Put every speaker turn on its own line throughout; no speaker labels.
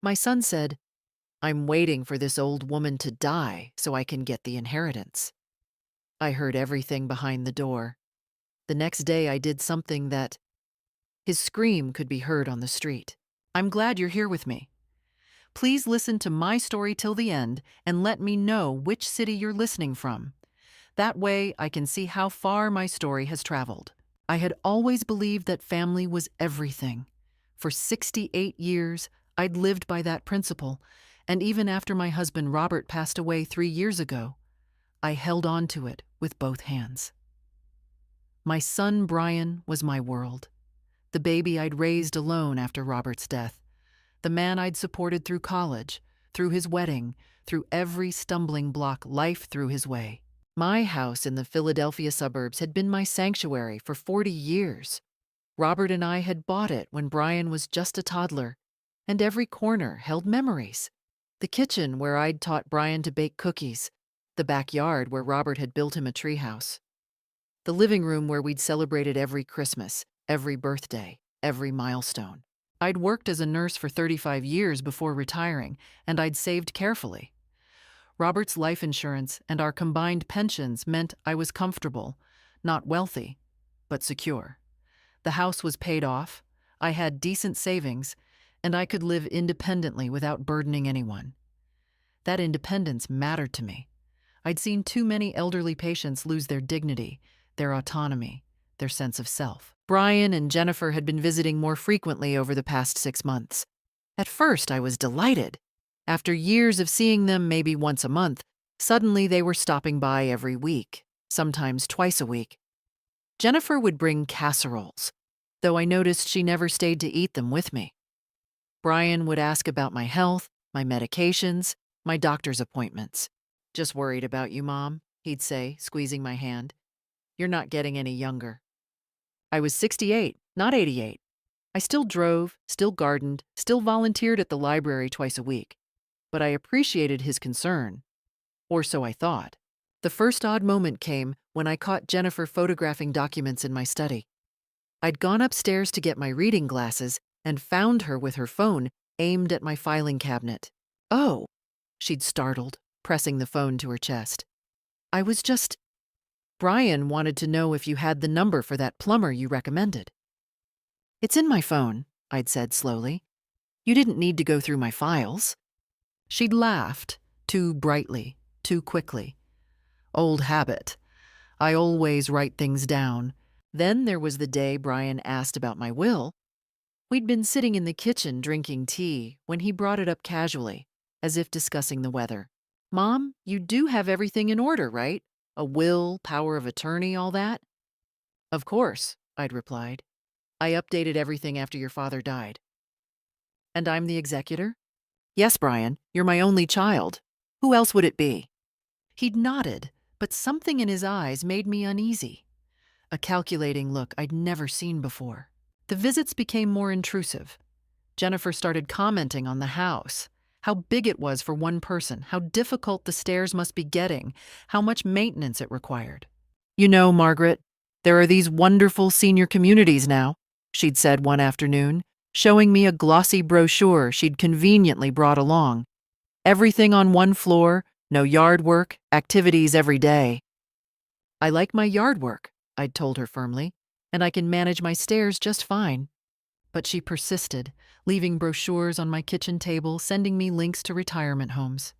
My son said, "I'm waiting for this old woman to die so I can get the inheritance." I heard everything behind the door. The next day, I did something that his scream could be heard on the street. I'm glad you're here with me. Please listen to my story till the end and let me know which city you're listening from. That way, I can see how far my story has traveled. I had always believed that family was everything. For 68 years, I'd lived by that principle, and even after my husband Robert passed away 3 years ago, I held on to it with both hands. My son Brian was my world, the baby I'd raised alone after Robert's death, the man I'd supported through college, through his wedding, through every stumbling block life threw his way. My house in the Philadelphia suburbs had been my sanctuary for 40 years. Robert and I had bought it when Brian was just a toddler, and every corner held memories. The kitchen where I'd taught Brian to bake cookies, the backyard where Robert had built him a treehouse, the living room where we'd celebrated every Christmas, every birthday, every milestone. I'd worked as a nurse for 35 years before retiring, and I'd saved carefully. Robert's life insurance and our combined pensions meant I was comfortable, not wealthy, but secure. The house was paid off, I had decent savings, and I could live independently without burdening anyone. That independence mattered to me. I'd seen too many elderly patients lose their dignity, their autonomy, their sense of self. Brian and Jennifer had been visiting more frequently over the past 6 months. At first, I was delighted. After years of seeing them maybe once a month, suddenly they were stopping by every week, sometimes twice a week. Jennifer would bring casseroles, though I noticed she never stayed to eat them with me. Brian would ask about my health, my medications, my doctor's appointments. "Just worried about you, Mom," he'd say, squeezing my hand. "You're not getting any younger." I was 68, not 88. I still drove, still gardened, still volunteered at the library twice a week. But I appreciated his concern, or so I thought. The first odd moment came when I caught Jennifer photographing documents in my study. I'd gone upstairs to get my reading glasses and found her with her phone aimed at my filing cabinet. "Oh," she'd startled, pressing the phone to her chest. "I was just... Brian wanted to know if you had the number for that plumber you recommended." "It's in my phone," I'd said slowly. "You didn't need to go through my files." She'd laughed, too brightly, too quickly. Old habit. I always write things down. Then there was the day Brian asked about my will. We'd been sitting in the kitchen drinking tea when he brought it up casually, as if discussing the weather. "Mom, you do have everything in order, right? A will, power of attorney, all that?" "Of course," I'd replied. "I updated everything after your father died." "And I'm the executor?" "Yes, Brian, you're my only child. Who else would it be?" He'd nodded, but something in his eyes made me uneasy. A calculating look I'd never seen before. The visits became more intrusive. Jennifer started commenting on the house, how big it was for one person, how difficult the stairs must be getting, how much maintenance it required. "You know, Margaret, there are these wonderful senior communities now," she'd said one afternoon, showing me a glossy brochure she'd conveniently brought along. "Everything on one floor, no yard work, activities every day." "I like my yard work," I'd told her firmly, "and I can manage my stairs just fine." But she persisted, leaving brochures on my kitchen table, sending me links to retirement homes.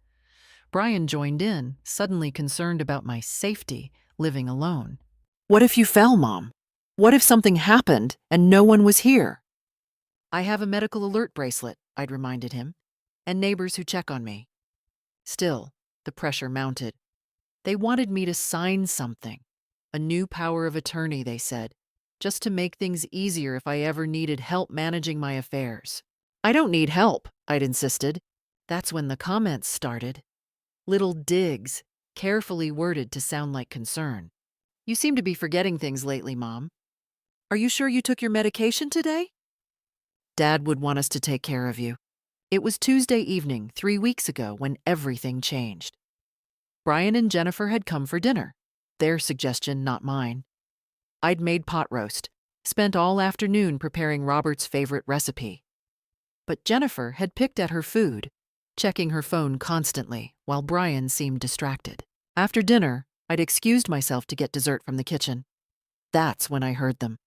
Brian joined in, suddenly concerned about my safety, living alone. "What if you fell, Mom? What if something happened and no one was here?" "I have a medical alert bracelet," I'd reminded him, "and neighbors who check on me." Still, the pressure mounted. They wanted me to sign something. A new power of attorney, they said, just to make things easier if I ever needed help managing my affairs. "I don't need help," I'd insisted. That's when the comments started. Little digs, carefully worded to sound like concern. "You seem to be forgetting things lately, Mom. Are you sure you took your medication today?" "Dad would want us to take care of you." It was Tuesday evening, 3 weeks ago, when everything changed. Brian and Jennifer had come for dinner. Their suggestion, not mine. I'd made pot roast, spent all afternoon preparing Robert's favorite recipe. But Jennifer had picked at her food, checking her phone constantly, while Brian seemed distracted. After dinner, I'd excused myself to get dessert from the kitchen. That's when I heard them.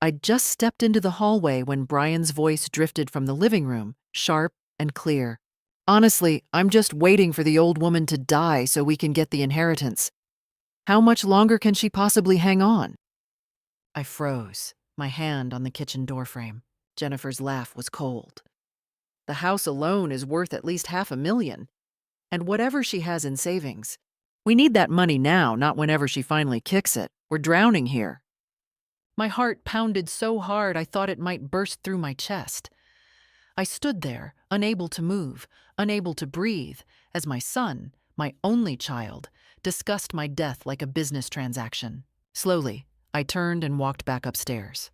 I'd just stepped into the hallway when Brian's voice drifted from the living room, sharp and clear. Honestly, I'm just waiting for the old woman to die so we can get the inheritance. How much longer can she possibly hang on? I froze, my hand on the kitchen doorframe. Jennifer's laugh was cold. The house alone is worth at least $500,000, and whatever she has in savings. We need that money now, not whenever she finally kicks it. We're drowning here. My heart pounded so hard I thought it might burst through my chest. I stood there, unable to move, unable to breathe, as my son, my only child, discussed my death like a business transaction. Slowly, I turned and walked back upstairs.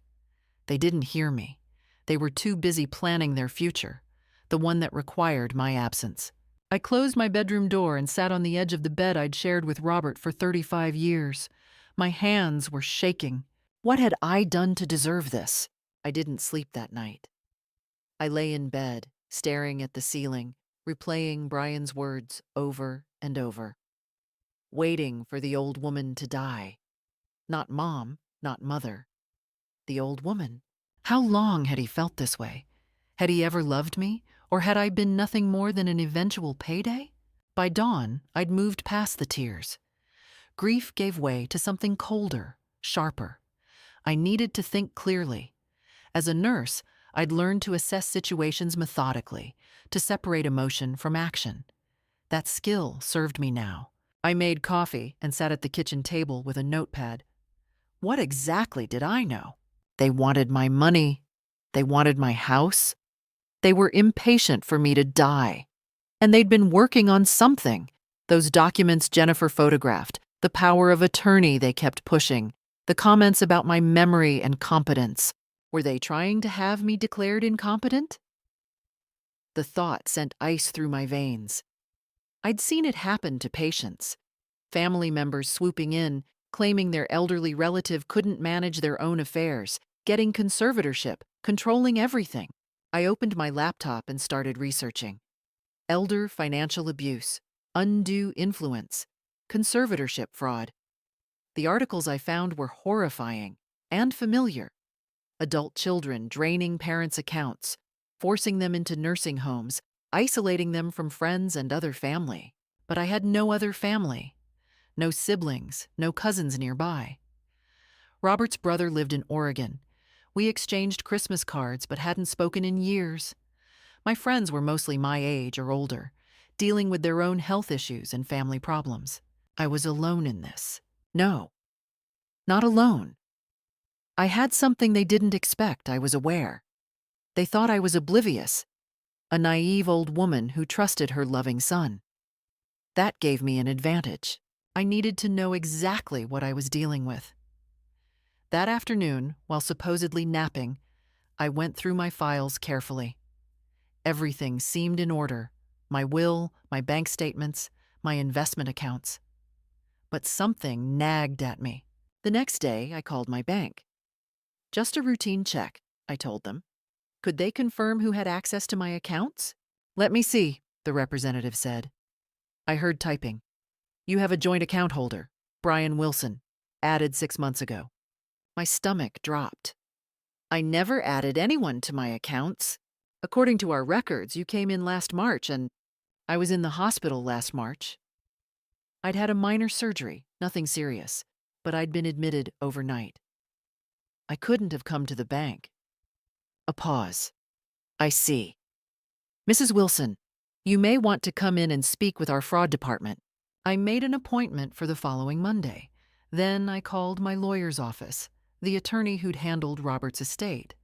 They didn't hear me. They were too busy planning their future, the one that required my absence. I closed my bedroom door and sat on the edge of the bed I'd shared with Robert for 35 years. My hands were shaking. What had I done to deserve this? I didn't sleep that night. I lay in bed, staring at the ceiling, replaying Brian's words over and over. Waiting for the old woman to die. Not mom, not mother. The old woman. How long had he felt this way? Had he ever loved me, or had I been nothing more than an eventual payday? By dawn, I'd moved past the tears. Grief gave way to something colder, sharper. I needed to think clearly. As a nurse, I'd learned to assess situations methodically, to separate emotion from action. That skill served me now. I made coffee and sat at the kitchen table with a notepad. What exactly did I know? They wanted my money. They wanted my house. They were impatient for me to die. And they'd been working on something. Those documents Jennifer photographed, the power of attorney they kept pushing, the comments about my memory and competence. Were they trying to have me declared incompetent? The thought sent ice through my veins. I'd seen it happen to patients. Family members swooping in, claiming their elderly relative couldn't manage their own affairs, getting conservatorship, controlling everything. I opened my laptop and started researching. Elder financial abuse, undue influence, conservatorship fraud. The articles I found were horrifying and familiar. Adult children draining parents' accounts, forcing them into nursing homes, isolating them from friends and other family. But I had no other family. No siblings, no cousins nearby. Robert's brother lived in Oregon. We exchanged Christmas cards but hadn't spoken in years. My friends were mostly my age or older, dealing with their own health issues and family problems. I was alone in this. No, not alone. I had something they didn't expect, I was aware. They thought I was oblivious, a naive old woman who trusted her loving son. That gave me an advantage. I needed to know exactly what I was dealing with. That afternoon, while supposedly napping, I went through my files carefully. Everything seemed in order: my will, my bank statements, my investment accounts. But something nagged at me. The next day, I called my bank. Just a routine check, I told them. Could they confirm who had access to my accounts? Let me see, the representative said. I heard typing. You have a joint account holder, Brian Wilson, added 6 months ago. My stomach dropped. I never added anyone to my accounts. According to our records, you came in last March, and I was in the hospital last March. I'd had a minor surgery, nothing serious, but I'd been admitted overnight. I couldn't have come to the bank. A pause. I see. Mrs. Wilson, you may want to come in and speak with our fraud department. I made an appointment for the following Monday. Then I called my lawyer's office, the attorney who'd handled Robert's estate.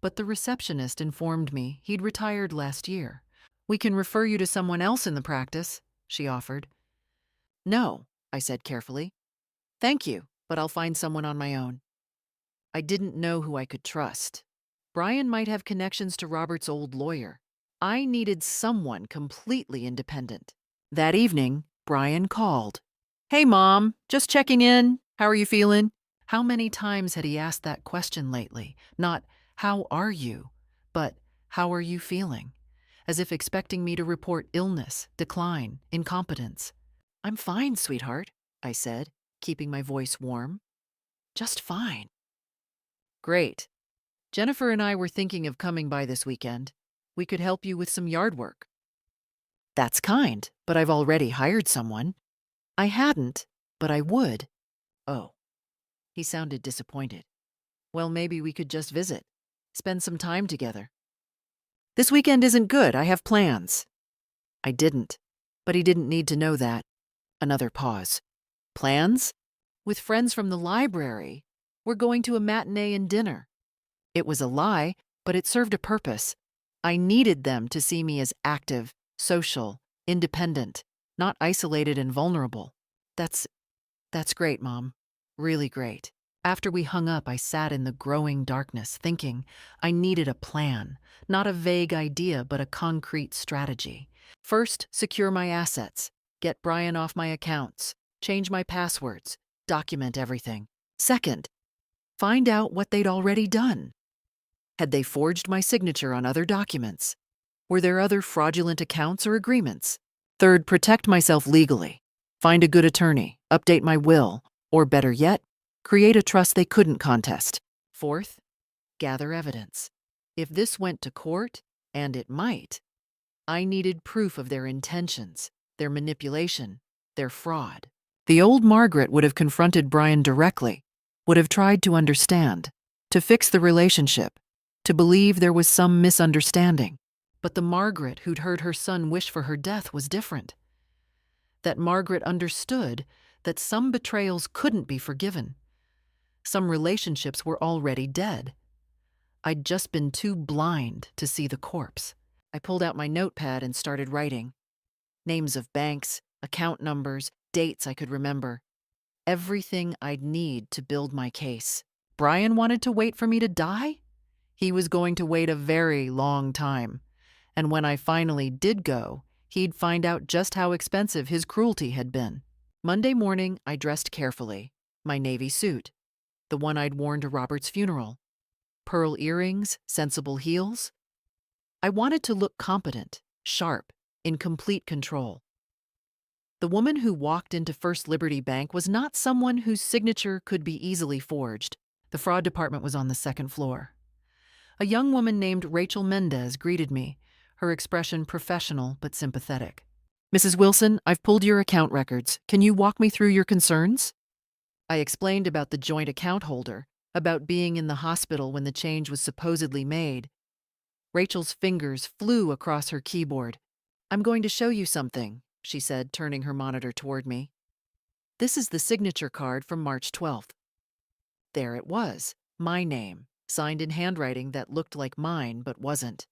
But the receptionist informed me he'd retired last year. We can refer you to someone else in the practice, she offered. No, I said carefully. Thank you, but I'll find someone on my own. I didn't know who I could trust. Brian might have connections to Robert's old lawyer. I needed someone completely independent. That evening, Brian called. Hey, Mom, just checking in. How are you feeling? How many times had he asked that question lately? Not, how are you? But, How are you feeling? As if expecting me to report illness, decline, incompetence. I'm fine, sweetheart, I said, keeping my voice warm. Just fine. Great. Jennifer and I were thinking of coming by this weekend. We could help you with some yard work. That's kind, but I've already hired someone. I hadn't, but I would. Oh. He sounded disappointed. Well, maybe we could just visit. Spend some time together. This weekend isn't good. I have plans. I didn't, but he didn't need to know that. Another pause. Plans? With friends from the library. We're going to a matinee and dinner. It was a lie, but it served a purpose. I needed them to see me as active, social, independent, not isolated and vulnerable. That's great, Mom. Really great. After we hung up, I sat in the growing darkness, thinking I needed a plan, not a vague idea, but a concrete strategy. First, secure my assets, get Brian off my accounts, change my passwords, document everything. Second, find out what they'd already done. Had they forged my signature on other documents? Were there other fraudulent accounts or agreements? Third, protect myself legally. Find a good attorney, update my will, or better yet, create a trust they couldn't contest. Fourth, gather evidence. If this went to court, and it might, I needed proof of their intentions, their manipulation, their fraud. The old Margaret would have confronted Brian directly, would have tried to understand, to fix the relationship, to believe there was some misunderstanding. But the Margaret who'd heard her son wish for her death was different. That Margaret understood that some betrayals couldn't be forgiven. Some relationships were already dead. I'd just been too blind to see the corpse. I pulled out my notepad and started writing. Names of banks, account numbers, dates I could remember. Everything I'd need to build my case. Brian wanted to wait for me to die? He was going to wait a very long time. And when I finally did go, he'd find out just how expensive his cruelty had been. Monday morning, I dressed carefully. My navy suit, the one I'd worn to Robert's funeral. Pearl earrings, sensible heels. I wanted to look competent, sharp, in complete control. The woman who walked into First Liberty Bank was not someone whose signature could be easily forged. The fraud department was on the second floor. A young woman named Rachel Mendez greeted me, her expression professional but sympathetic. Mrs. Wilson, I've pulled your account records. Can you walk me through your concerns? I explained about the joint account holder, about being in the hospital when the change was supposedly made. Rachel's fingers flew across her keyboard. I'm going to show you something, she said, turning her monitor toward me. This is the signature card from March 12th. There it was, my name, signed in handwriting that looked like mine but wasn't.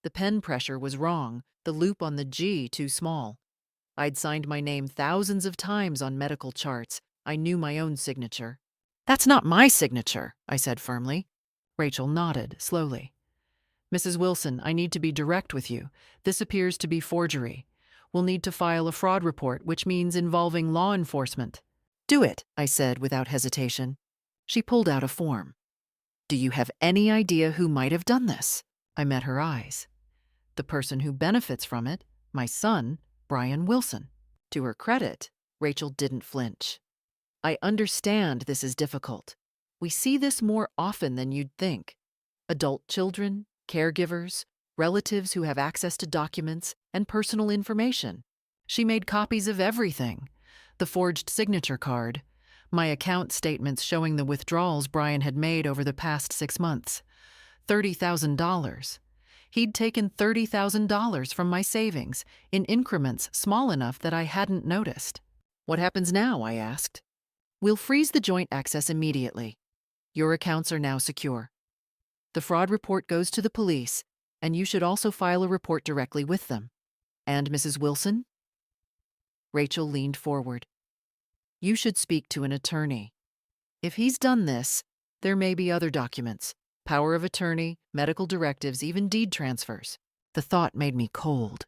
The pen pressure was wrong, the loop on the G too small. I'd signed my name thousands of times on medical charts. I knew my own signature. That's not my signature, I said firmly. Rachel nodded slowly. Mrs. Wilson, I need to be direct with you. This appears to be forgery. We'll need to file a fraud report, which means involving law enforcement. Do it, I said without hesitation. She pulled out a form. Do you have any idea who might have done this? I met her eyes. The person who benefits from it, my son, Brian Wilson. To her credit, Rachel didn't flinch. I understand this is difficult. We see this more often than you'd think. Adult children, caregivers, relatives who have access to documents and personal information. She made copies of everything. The forged signature card, my account statements showing the withdrawals Brian had made over the past 6 months. $30,000. He'd taken $30,000 from my savings in increments small enough that I hadn't noticed. What happens now? I asked. We'll freeze the joint access immediately. Your accounts are now secure. The fraud report goes to the police, and you should also file a report directly with them. And Mrs. Wilson? Rachel leaned forward. You should speak to an attorney. If he's done this, there may be other documents. Power of attorney, medical directives, even deed transfers. The thought made me cold.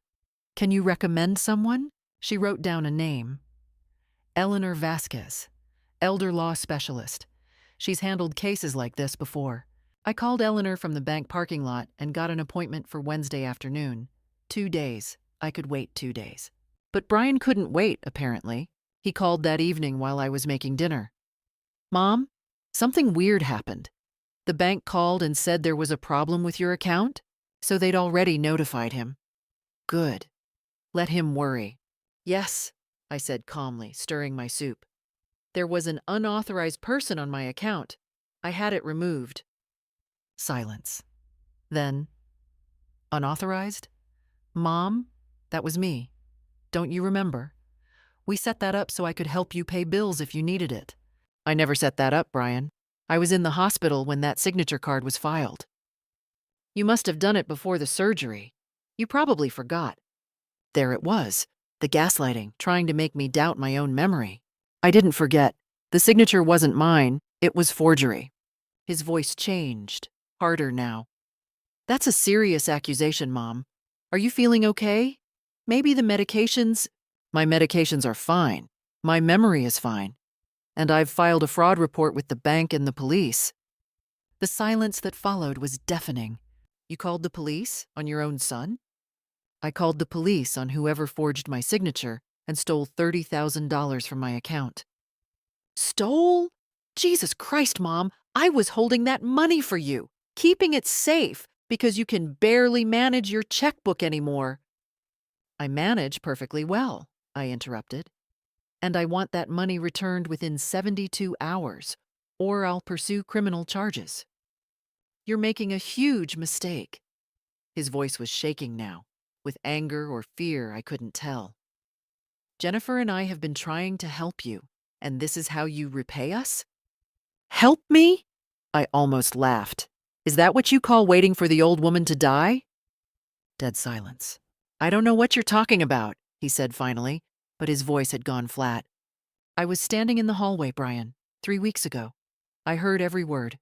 Can you recommend someone? She wrote down a name. Eleanor Vasquez, elder law specialist. She's handled cases like this before. I called Eleanor from the bank parking lot and got an appointment for Wednesday afternoon. 2 days. I could wait 2 days. But Brian couldn't wait, apparently. He called that evening while I was making dinner. Mom, something weird happened. The bank called and said there was a problem with your account, so they'd already notified him. Good. Let him worry. Yes, I said calmly, stirring my soup. There was an unauthorized person on my account. I had it removed. Silence. Then, unauthorized? Mom, that was me. Don't you remember? We set that up so I could help you pay bills if you needed it. I never set that up, Brian. I was in the hospital when that signature card was filed. You must have done it before the surgery. You probably forgot. There it was, the gaslighting, trying to make me doubt my own memory. I didn't forget. The signature wasn't mine. It was forgery. His voice changed, harder now. That's a serious accusation, Mom. Are you feeling okay? Maybe the medications... My medications are fine. My memory is fine. And I've filed a fraud report with the bank and the police. The silence that followed was deafening. You called the police on your own son? I called the police on whoever forged my signature and stole $30,000 from my account. Stole? Jesus Christ, Mom, I was holding that money for you, keeping it safe because you can barely manage your checkbook anymore. I manage perfectly well, I interrupted. And I want that money returned within 72 hours, or I'll pursue criminal charges. You're making a huge mistake. His voice was shaking now, with anger or fear I couldn't tell. Jennifer and I have been trying to help you, and this is how you repay us? Help me? I almost laughed. Is that what you call waiting for the old woman to die? Dead silence. I don't know what you're talking about, he said finally, but his voice had gone flat. I was standing in the hallway, Brian, 3 weeks ago. I heard every word.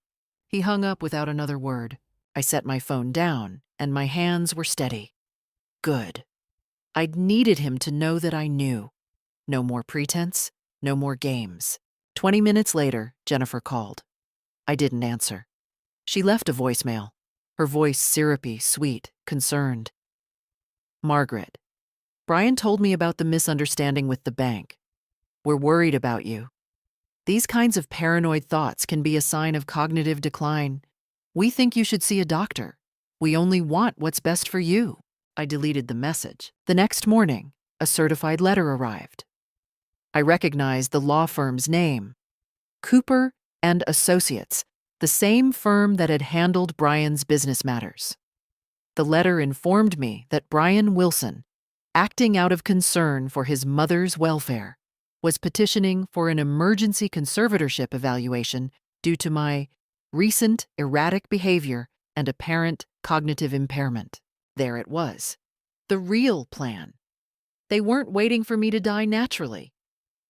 He hung up without another word. I set my phone down, and my hands were steady. Good. I'd needed him to know that I knew. No more pretense, no more games. 20 minutes later, Jennifer called. I didn't answer. She left a voicemail, her voice syrupy, sweet, concerned. Margaret, Brian told me about the misunderstanding with the bank. We're worried about you. These kinds of paranoid thoughts can be a sign of cognitive decline. We think you should see a doctor. We only want what's best for you. I deleted the message. The next morning, a certified letter arrived. I recognized the law firm's name. Cooper and Associates, the same firm that had handled Brian's business matters. The letter informed me that Brian Wilson, acting out of concern for his mother's welfare, was petitioning for an emergency conservatorship evaluation due to my recent erratic behavior and apparent cognitive impairment. There it was. The real plan. They weren't waiting for me to die naturally.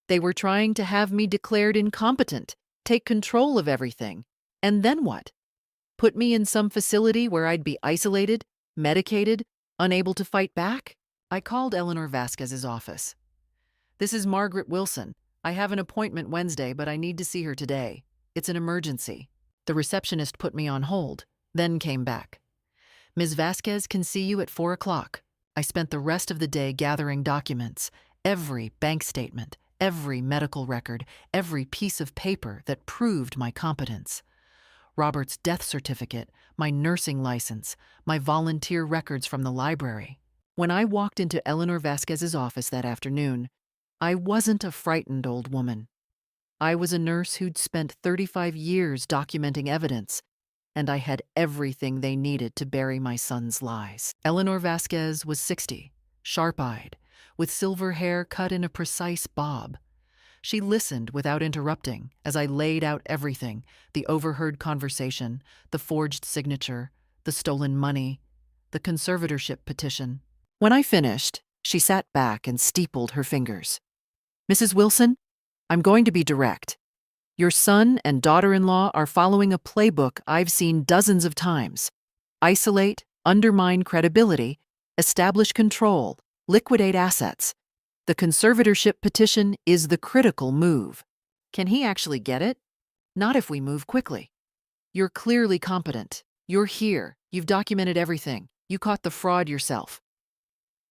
They were trying to have me declared incompetent, take control of everything. And then what? Put me in some facility where I'd be isolated, medicated, unable to fight back? I called Eleanor Vasquez's office. This is Margaret Wilson. I have an appointment Wednesday, but I need to see her today. It's an emergency. The receptionist put me on hold, then came back. Ms. Vasquez can see you at 4 o'clock. I spent the rest of the day gathering documents, every bank statement, every medical record, every piece of paper that proved my competence. Robert's death certificate, my nursing license, my volunteer records from the library. When I walked into Eleanor Vasquez's office that afternoon, I wasn't a frightened old woman. I was a nurse who'd spent 35 years documenting evidence, and I had everything they needed to bury my son's lies. Eleanor Vasquez was 60, sharp-eyed, with silver hair cut in a precise bob. She listened without interrupting as I laid out everything, the overheard conversation, the forged signature, the stolen money, the conservatorship petition. When I finished, she sat back and steepled her fingers. Mrs. Wilson, I'm going to be direct. Your son and daughter-in-law are following a playbook I've seen dozens of times. Isolate, undermine credibility, establish control, liquidate assets. The conservatorship petition is the critical move. Can he actually get it? Not if we move quickly. You're clearly competent. You're here. You've documented everything. You caught the fraud yourself.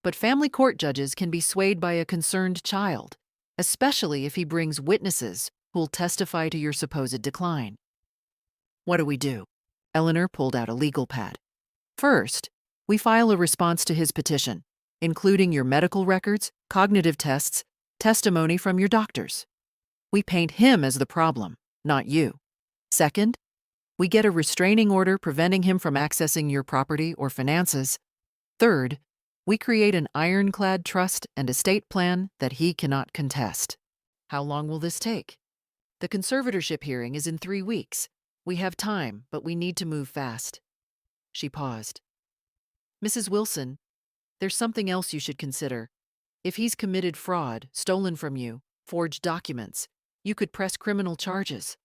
But family court judges can be swayed by a concerned child, especially if he brings witnesses who'll testify to your supposed decline. What do we do? Eleanor pulled out a legal pad. First, we file a response to his petition, including your medical records, cognitive tests, testimony from your doctors. We paint him as the problem, not you. Second, we get a restraining order preventing him from accessing your property or finances. Third, we create an ironclad trust and estate plan that he cannot contest. How long will this take? The conservatorship hearing is in 3 weeks. We have time, but we need to move fast. She paused. Mrs. Wilson, there's something else you should consider. If he's committed fraud, stolen from you, forged documents, you could press criminal charges.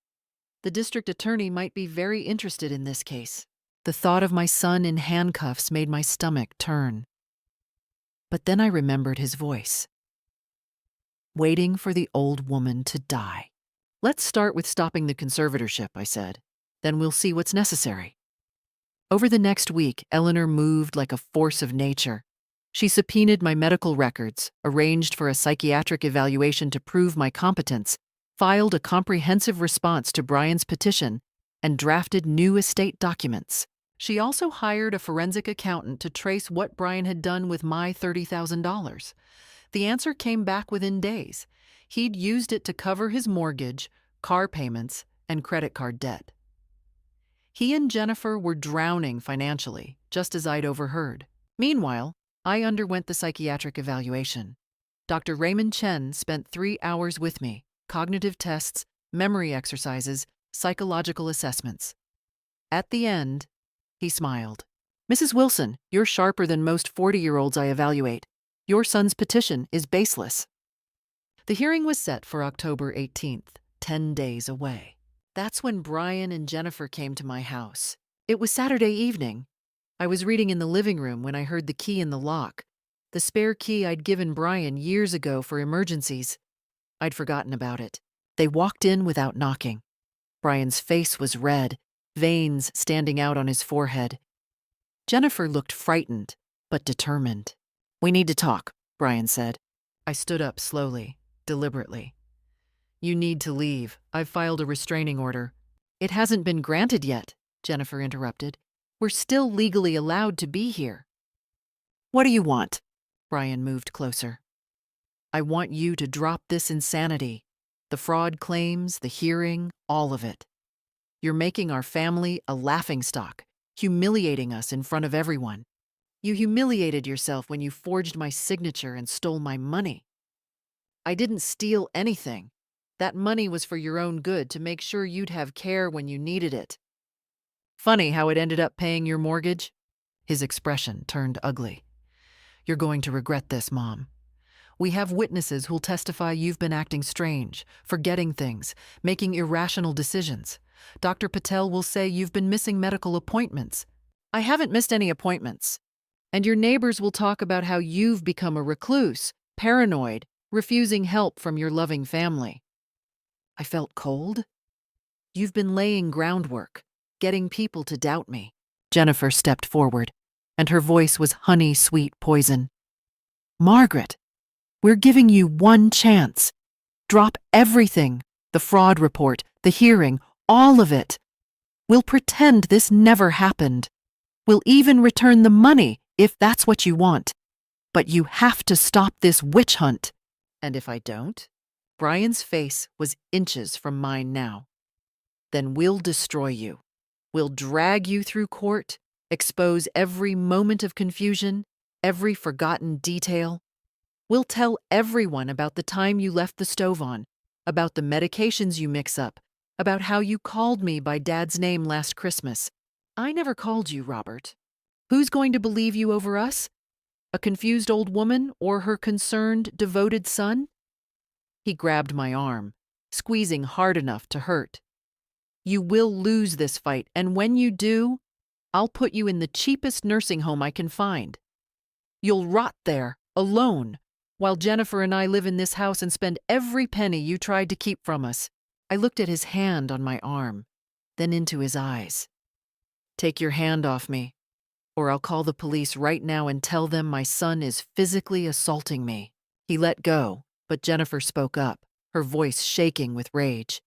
The district attorney might be very interested in this case. The thought of my son in handcuffs made my stomach turn. But then I remembered his voice. Waiting for the old woman to die. Let's start with stopping the conservatorship, I said. Then we'll see what's necessary. Over the next week, Eleanor moved like a force of nature. She subpoenaed my medical records, arranged for a psychiatric evaluation to prove my competence, filed a comprehensive response to Brian's petition, and drafted new estate documents. She also hired a forensic accountant to trace what Brian had done with my $30,000. The answer came back within days. He'd used it to cover his mortgage, car payments, and credit card debt. He and Jennifer were drowning financially, just as I'd overheard. Meanwhile, I underwent the psychiatric evaluation. Dr. Raymond Chen spent 3 hours with me, cognitive tests, memory exercises, psychological assessments. At the end, he smiled. Mrs. Wilson, you're sharper than most 40-year-olds I evaluate. Your son's petition is baseless. The hearing was set for October 18th, 10 days away. That's when Brian and Jennifer came to my house. It was Saturday evening. I was reading in the living room when I heard the key in the lock, the spare key I'd given Brian years ago for emergencies. I'd forgotten about it. They walked in without knocking. Brian's face was red, veins standing out on his forehead. Jennifer looked frightened, but determined. We need to talk, Brian said. I stood up slowly, deliberately. You need to leave. I've filed a restraining order. It hasn't been granted yet, Jennifer interrupted. We're still legally allowed to be here. What do you want? Brian moved closer. I want you to drop this insanity. The fraud claims, the hearing, all of it. You're making our family a laughingstock, humiliating us in front of everyone. You humiliated yourself when you forged my signature and stole my money. I didn't steal anything. That money was for your own good, to make sure you'd have care when you needed it. Funny how it ended up paying your mortgage? His expression turned ugly. You're going to regret this, Mom. We have witnesses who'll testify you've been acting strange, forgetting things, making irrational decisions. Dr. Patel will say you've been missing medical appointments. I haven't missed any appointments. And your neighbors will talk about how you've become a recluse, paranoid, refusing help from your loving family. I felt cold. You've been laying groundwork, getting people to doubt me. Jennifer stepped forward, and her voice was honey-sweet poison. Margaret, we're giving you one chance. Drop everything, the fraud report, the hearing, all of it. We'll pretend this never happened. We'll even return the money if that's what you want. But you have to stop this witch hunt. And if I don't? Brian's face was inches from mine now. Then we'll destroy you. We'll drag you through court, expose every moment of confusion, every forgotten detail. We'll tell everyone about the time you left the stove on, about the medications you mix up, about how you called me by Dad's name last Christmas. I never called you, Robert. Who's going to believe you over us? A confused old woman or her concerned, devoted son? He grabbed my arm, squeezing hard enough to hurt. You will lose this fight, and when you do, I'll put you in the cheapest nursing home I can find. You'll rot there, alone, while Jennifer and I live in this house and spend every penny you tried to keep from us. I looked at his hand on my arm. then into his eyes. "Take your hand off me, or I'll call the police right now and tell them my son is physically assaulting me." He let go, but Jennifer spoke up, her voice shaking with rage.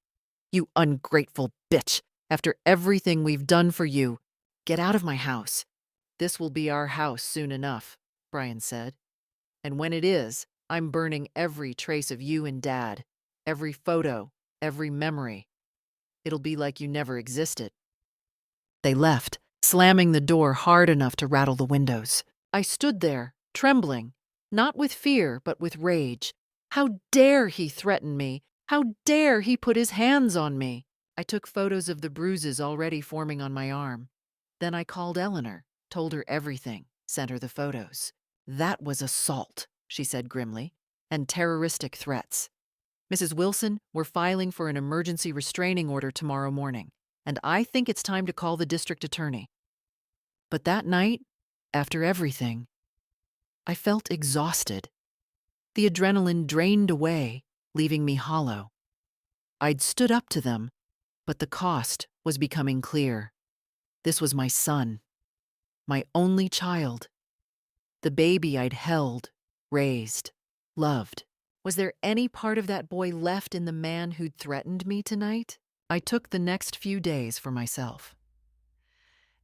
"You ungrateful bitch! After everything we've done for you, get out of my house." "This will be our house soon enough," Brian said. "And when it is, I'm burning every trace of you and Dad, every photo, every memory. It'll be like you never existed." They left, slamming the door hard enough to rattle the windows. I stood there, trembling, not with fear, but with rage. How dare he threaten me? How dare he put his hands on me? I took photos of the bruises already forming on my arm. Then I called Eleanor, told her everything, sent her the photos. "That was assault," she said grimly, "and terroristic threats. Mrs. Wilson, we're filing for an emergency restraining order tomorrow morning, and I think it's time to call the district attorney." But that night, after everything, I felt exhausted. The adrenaline drained away, leaving me hollow. I'd stood up to them, but the cost was becoming clear. This was my son, my only child, the baby I'd held, raised, loved. Was there any part of that boy left in the man who'd threatened me tonight? I took the next few days for myself.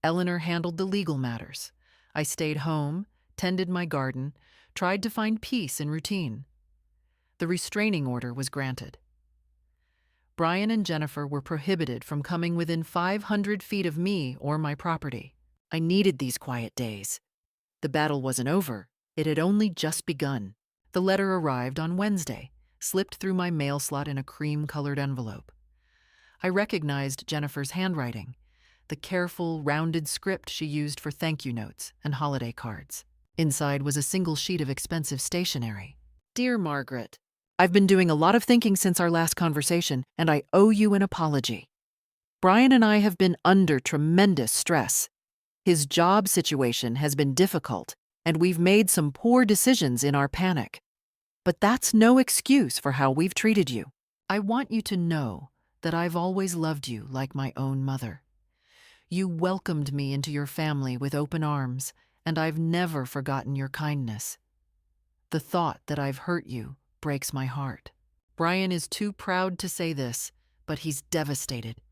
Eleanor handled the legal matters. I stayed home, tended my garden, tried to find peace in routine. The restraining order was granted. Brian and Jennifer were prohibited from coming within 500 feet of me or my property. I needed these quiet days. The battle wasn't over. It had only just begun. The letter arrived on Wednesday, slipped through my mail slot in a cream-colored envelope. I recognized Jennifer's handwriting, the careful, rounded script she used for thank you notes and holiday cards. Inside was a single sheet of expensive stationery. "Dear Margaret, I've been doing a lot of thinking since our last conversation, and I owe you an apology. Brian and I have been under tremendous stress. His job situation has been difficult, and we've made some poor decisions in our panic. But that's no excuse for how we've treated you. I want you to know that I've always loved you like my own mother. You welcomed me into your family with open arms, and I've never forgotten your kindness. The thought that I've hurt you breaks my heart." Brian is too proud to say this, but he's devastated.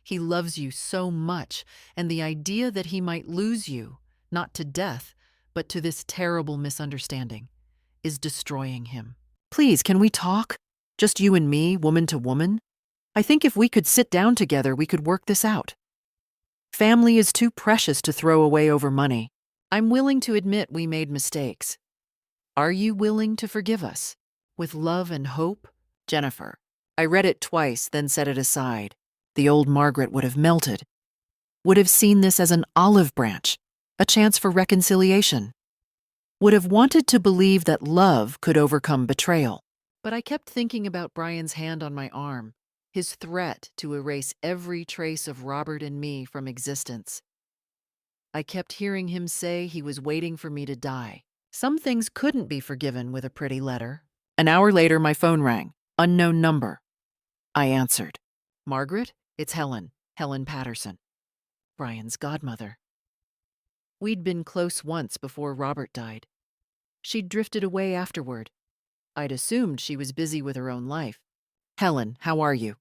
He loves you so much, and the idea that he might lose you, not to death, but to this terrible misunderstanding, is destroying him. "Please, can we talk? Just you and me, woman to woman? I think if we could sit down together, we could work this out. Family is too precious to throw away over money. I'm willing to admit we made mistakes. Are you willing to forgive us? With love and hope, Jennifer." I read it twice, then set it aside. The old Margaret would have melted, would have seen this as an olive branch, a chance for reconciliation, would have wanted to believe that love could overcome betrayal. But I kept thinking about Brian's hand on my arm, his threat to erase every trace of Robert and me from existence. I kept hearing him say he was waiting for me to die. Some things couldn't be forgiven with a pretty letter. An hour later, my phone rang. Unknown number. I answered. "Margaret, it's Helen Patterson, Brian's godmother. We'd been close once before Robert died. She'd drifted away afterward. I'd assumed she was busy with her own life. Helen, how are you?"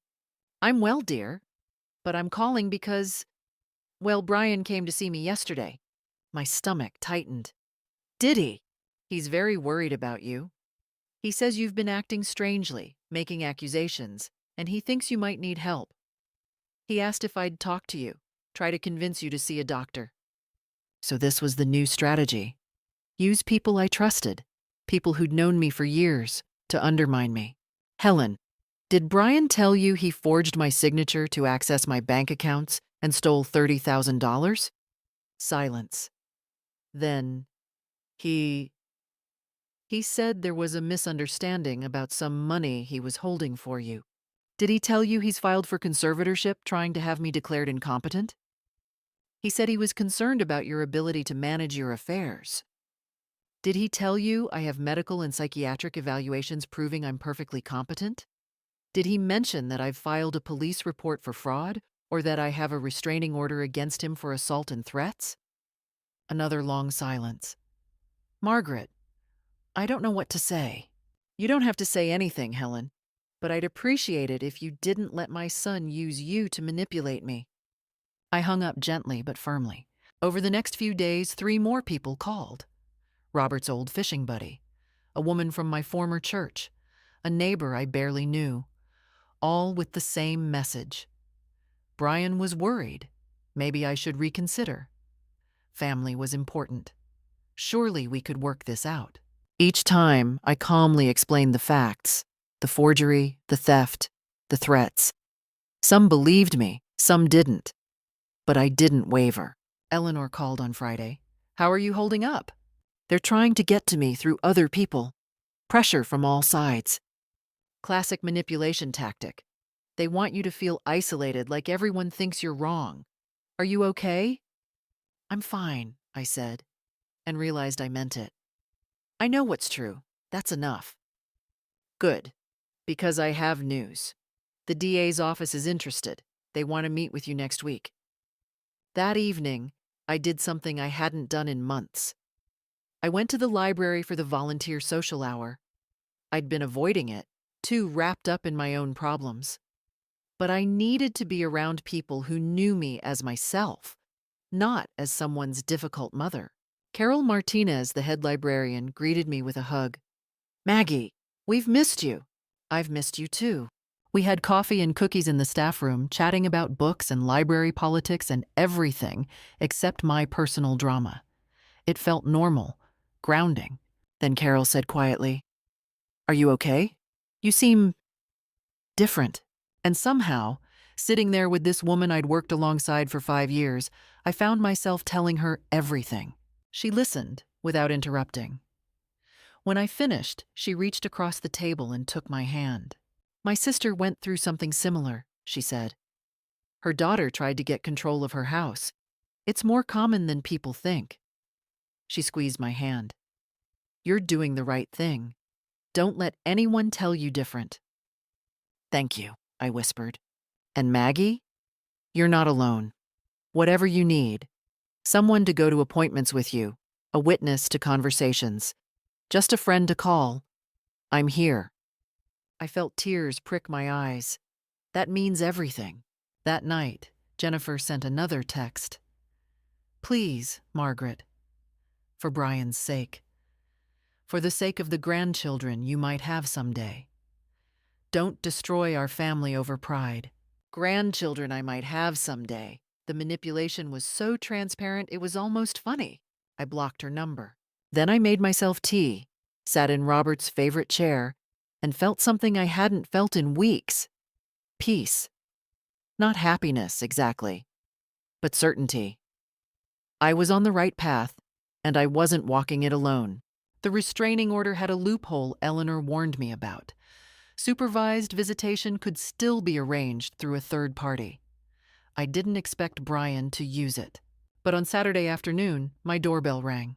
"I'm well, dear. But I'm calling because, well, Brian came to see me yesterday." My stomach tightened. "Did he?" "He's very worried about you. He says you've been acting strangely, making accusations, and he thinks you might need help. He asked if I'd talk to you, try to convince you to see a doctor." So this was the new strategy. Use people I trusted, people who'd known me for years, to undermine me. "Helen, did Brian tell you he forged my signature to access my bank accounts and stole $30,000? Silence. Then, he said there was a misunderstanding about some money he was holding for you. Did he tell you he's filed for conservatorship, trying to have me declared incompetent? He said he was concerned about your ability to manage your affairs. Did he tell you I have medical and psychiatric evaluations proving I'm perfectly competent? Did he mention that I've filed a police report for fraud, Or that I have a restraining order against him for assault and threats? Another long silence. Margaret, I don't know what to say. You don't have to say anything, Helen, but I'd appreciate it if you didn't let my son use you to manipulate me. I hung up gently but firmly. Over the next few days, 3 more people called. Robert's old fishing buddy, a woman from my former church, a neighbor I barely knew, all with the same message. Brian was worried. Maybe I should reconsider. Family was important. Surely we could work this out. Each time, I calmly explained the facts, the forgery, the theft, the threats. Some believed me, some didn't. But I didn't waver. Eleanor called on Friday. How are you holding up? They're trying to get to me through other people. Pressure from all sides. Classic manipulation tactic. They want you to feel isolated, like everyone thinks you're wrong. Are you okay? I'm fine, I said, and realized I meant it. I know what's true. That's enough. Good, because I have news. The DA's office is interested. They want to meet with you next week. That evening, I did something I hadn't done in months. I went to the library for the volunteer social hour. I'd been avoiding it, too wrapped up in my own problems. But I needed to be around people who knew me as myself, not as someone's difficult mother. Carol Martinez, the head librarian, greeted me with a hug. Maggie, we've missed you. I've missed you too. We had coffee and cookies in the staff room, chatting about books and library politics and everything except my personal drama. It felt normal, grounding. Then Carol said quietly, Are you okay? You seem different. And somehow, sitting there with this woman I'd worked alongside for 5 years, I found myself telling her everything. She listened without interrupting. When I finished, she reached across the table and took my hand. My sister went through something similar, she said. Her daughter tried to get control of her house. It's more common than people think. She squeezed my hand. You're doing the right thing. Don't let anyone tell you different. Thank you, I whispered. And Maggie? You're not alone. Whatever you need. Someone to go to appointments with you. A witness to conversations. Just a friend to call. I'm here. I felt tears prick my eyes. That means everything. That night, Jennifer sent another text. Please, Margaret. For Brian's sake. For the sake of the grandchildren you might have someday. Don't destroy our family over pride. Grandchildren I might have someday. The manipulation was so transparent it was almost funny. I blocked her number. Then I made myself tea, sat in Robert's favorite chair, and felt something I hadn't felt in weeks. Peace. Not happiness, exactly, but certainty. I was on the right path, and I wasn't walking it alone. The restraining order had a loophole Eleanor warned me about. Supervised visitation could still be arranged through a third party. I didn't expect Brian to use it. But on Saturday afternoon, my doorbell rang.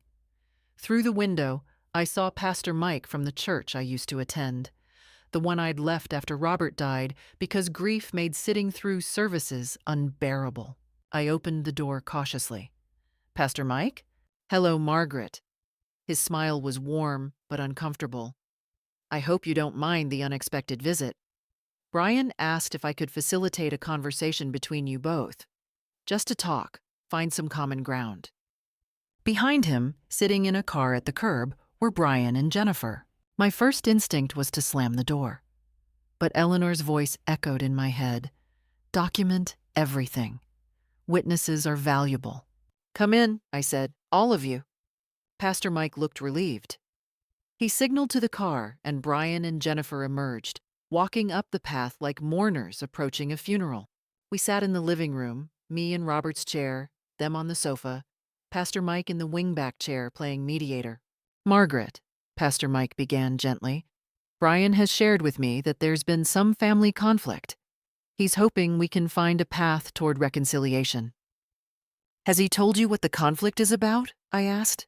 Through the window, I saw Pastor Mike from the church I used to attend, the one I'd left after Robert died because grief made sitting through services unbearable. I opened the door cautiously. Pastor Mike? Hello, Margaret. His smile was warm but uncomfortable. I hope you don't mind the unexpected visit. Brian asked if I could facilitate a conversation between you both. Just to talk, find some common ground. Behind him, sitting in a car at the curb, were Brian and Jennifer. My first instinct was to slam the door. But Eleanor's voice echoed in my head. Document everything. Witnesses are valuable. Come in, I said, all of you. Pastor Mike looked relieved. He signaled to the car, and Brian and Jennifer emerged, walking up the path like mourners approaching a funeral. We sat in the living room, me in Robert's chair, them on the sofa, Pastor Mike in the wingback chair playing mediator. Margaret, Pastor Mike began gently, Brian has shared with me that there's been some family conflict. He's hoping we can find a path toward reconciliation. Has he told you what the conflict is about? I asked.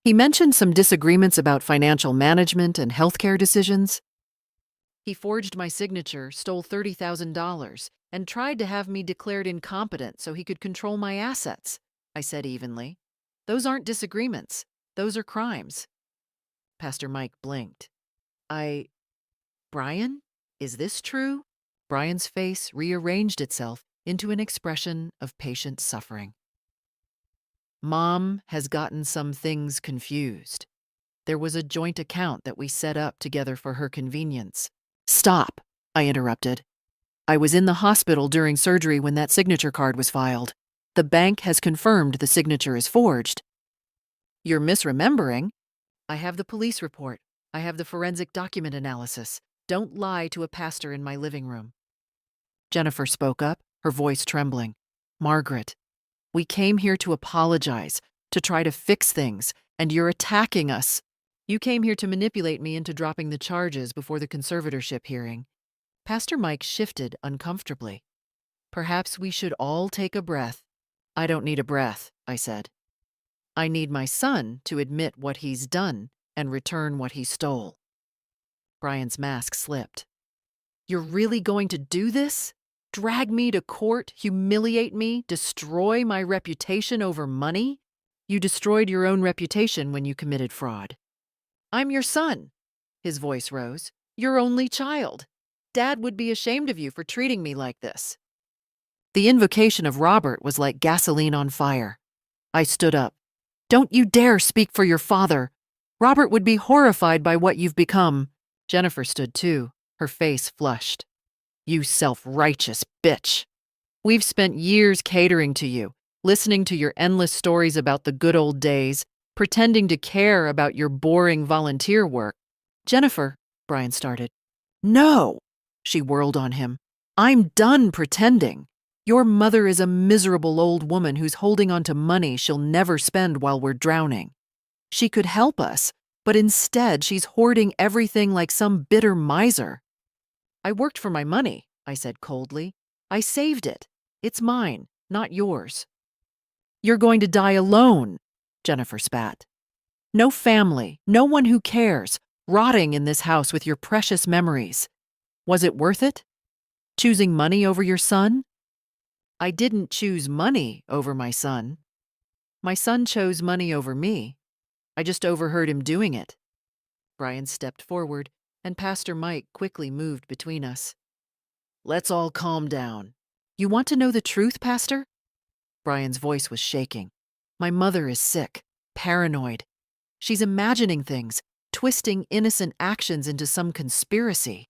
He mentioned some disagreements about financial management and healthcare decisions. He forged my signature, stole $30,000, and tried to have me declared incompetent so he could control my assets, I said evenly. Those aren't disagreements. Those are crimes. Pastor Mike blinked. Brian, is this true? Brian's face rearranged itself into an expression of patient suffering. Mom has gotten some things confused. There was a joint account that we set up together for her convenience. Stop, I interrupted. I was in the hospital during surgery when that signature card was filed. The bank has confirmed the signature is forged. You're misremembering. I have the police report. I have the forensic document analysis. Don't lie to a pastor in my living room. Jennifer spoke up, her voice trembling. Margaret, we came here to apologize, to try to fix things, and you're attacking us. You came here to manipulate me into dropping the charges before the conservatorship hearing. Pastor Mike shifted uncomfortably. Perhaps we should all take a breath. I don't need a breath, I said. I need my son to admit what he's done and return what he stole. Brian's mask slipped. You're really going to do this? Drag me to court, humiliate me, destroy my reputation over money? You destroyed your own reputation when you committed fraud. I'm your son. His voice rose. Your only child. Dad would be ashamed of you for treating me like this. The invocation of Robert was like gasoline on fire. I stood up. Don't you dare speak for your father. Robert would be horrified by what you've become. Jennifer stood too, her face flushed. You self-righteous bitch. We've spent years catering to you, listening to your endless stories about the good old days, pretending to care about your boring volunteer work. Jennifer, Brian started. No, she whirled on him. I'm done pretending. Your mother is a miserable old woman who's holding on to money she'll never spend while we're drowning. She could help us, but instead she's hoarding everything like some bitter miser. I worked for my money, I said coldly. I saved it. It's mine, not yours. You're going to die alone, Jennifer spat. No family, no one who cares, rotting in this house with your precious memories. Was it worth it? Choosing money over your son? I didn't choose money over my son. My son chose money over me. I just overheard him doing it. Brian stepped forward, and Pastor Mike quickly moved between us. Let's all calm down. You want to know the truth, Pastor? Brian's voice was shaking. My mother is sick, paranoid. She's imagining things, twisting innocent actions into some conspiracy.